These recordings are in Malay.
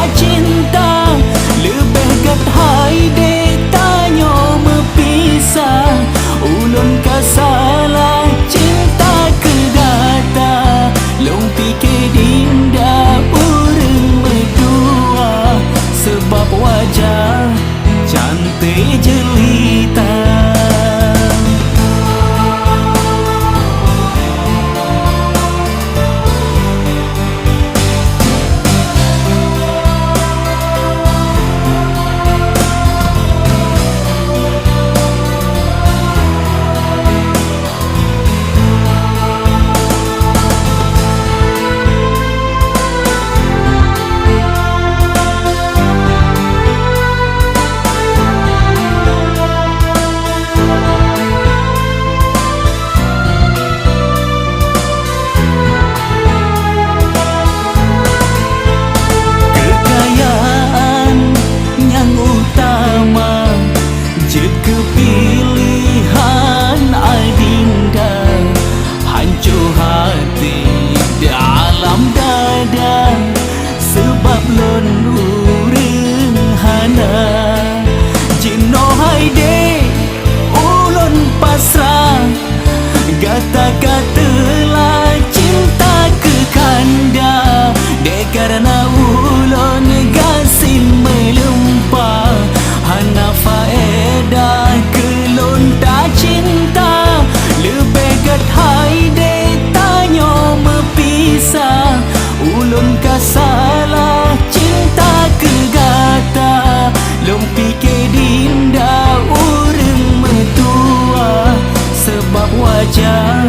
tak cinta. Lebih kat hai dek tanyo mepisah. Ulun kasalah cinta ke data. Long pikir dinda urang berdua. Sebab wajah cantik jelita. Kepilihan adinda hancur hati dalam dada. Sebab lon urang hana jino hai dek ulun pasrah. Kata-katalah cinta ke kanda. Dek karena ulun gasin melempah. Hana faedah kelon tak cinta. Lebih kat hai dek tanyo mepisah. Ulun kasalah cinta ke gata. Long pikir dinda urang metua. Sebab wajah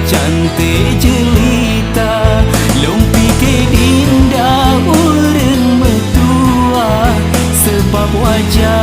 cantik jelita. Long pikir dinda urang metua. Sebab wajah